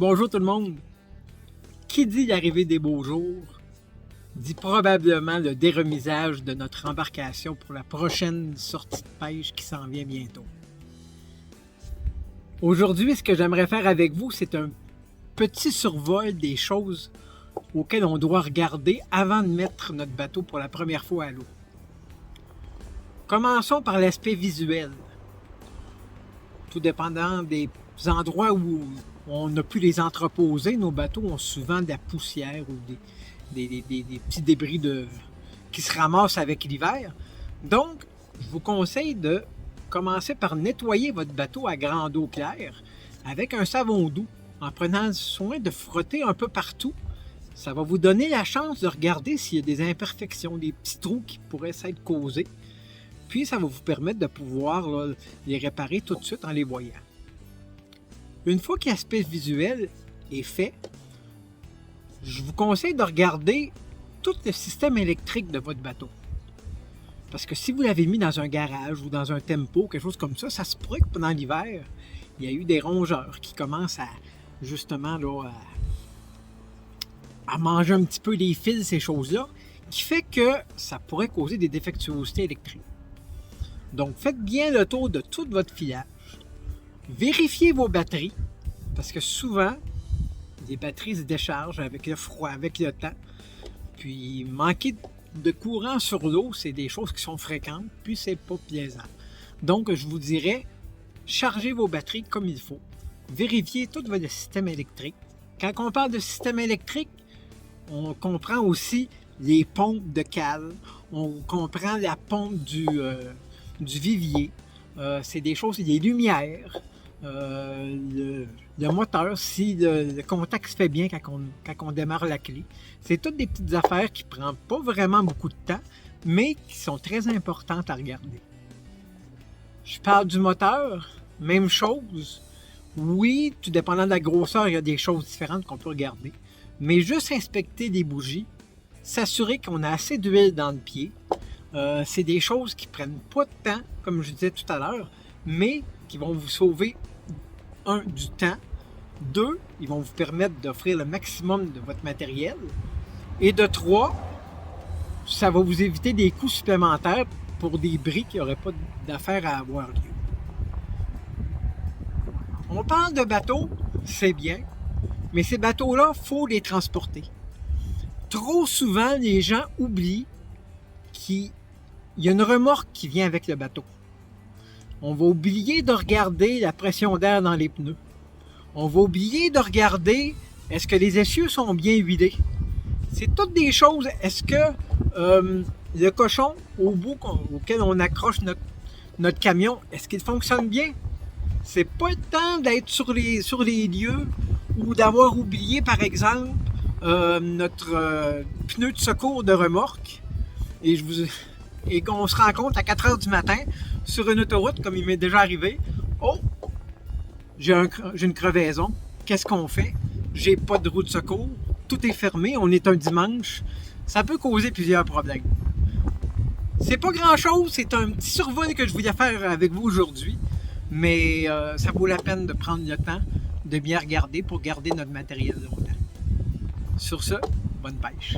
Bonjour tout le monde. Qui dit l'arrivée des beaux jours, dit probablement le déremisage de notre embarcation pour la prochaine sortie de pêche qui s'en vient bientôt. Aujourd'hui, ce que j'aimerais faire avec vous, c'est un petit survol des choses auxquelles on doit regarder avant de mettre notre bateau pour la première fois à l'eau. Commençons par l'aspect visuel. Tout dépendant des endroits où on a pu les entreposer, nos bateaux ont souvent de la poussière ou des petits débris qui se ramassent avec l'hiver. Donc, je vous conseille de commencer par nettoyer votre bateau à grande eau claire avec un savon doux, en prenant soin de frotter un peu partout. Ça va vous donner la chance de regarder s'il y a des imperfections, des petits trous qui pourraient s'être causés. Puis, ça va vous permettre de pouvoir les réparer tout de suite en les voyant. Une fois que l'aspect visuel est fait, je vous conseille de regarder tout le système électrique de votre bateau. Parce que si vous l'avez mis dans un garage ou dans un tempo, quelque chose comme ça se pourrait que pendant l'hiver, il y a eu des rongeurs qui commencent à justement à manger un petit peu les fils, ces choses-là, qui fait que ça pourrait causer des défectuosités électriques. Donc, faites bien le tour de tout votre filage. Vérifiez vos batteries, parce que souvent, les batteries se déchargent avec le froid, avec le temps. Puis, manquer de courant sur l'eau, c'est des choses qui sont fréquentes, puis c'est pas plaisant. Donc, je vous dirais, chargez vos batteries comme il faut. Vérifiez tout votre système électrique. Quand on parle de système électrique, on comprend aussi les pompes de cale, on comprend la pompe du vivier, c'est des choses, les lumières, le moteur, si le contact se fait bien quand on démarre la clé. C'est toutes des petites affaires qui ne prennent pas vraiment beaucoup de temps, mais qui sont très importantes à regarder. Je parle du moteur, même chose. Oui, tout dépendant de la grosseur, il y a des choses différentes qu'on peut regarder. Mais juste inspecter des bougies, s'assurer qu'on a assez d'huile dans le pied. C'est des choses qui prennent pas de temps, comme je disais tout à l'heure, mais qui vont vous sauver, du temps. 2, ils vont vous permettre d'offrir le maximum de votre matériel. Et de 3, ça va vous éviter des coûts supplémentaires pour des bris qui n'auraient pas d'affaire à avoir lieu. On parle de bateaux, c'est bien, mais ces bateaux-là, il faut les transporter. Trop souvent, les gens oublient qu'il y a une remorque qui vient avec le bateau. On va oublier de regarder la pression d'air dans les pneus. On va oublier de regarder est-ce que les essieux sont bien huilés. C'est toutes des choses. Est-ce que le cochon au bout auquel on accroche notre camion, est-ce qu'il fonctionne bien? C'est pas le temps d'être sur les lieux ou d'avoir oublié, par exemple, notre pneu de secours de remorque et qu'on se rend compte à 4 heures du matin sur une autoroute, comme il m'est déjà arrivé. Oh, j'ai une crevaison. Qu'est-ce qu'on fait? J'ai pas de roue de secours. Tout est fermé. On est un dimanche. Ça peut causer plusieurs problèmes. C'est pas grand-chose. C'est un petit survol que je voulais faire avec vous aujourd'hui. Mais ça vaut la peine de prendre le temps de bien regarder pour garder notre matériel longtemps. Sur ce, bonne pêche.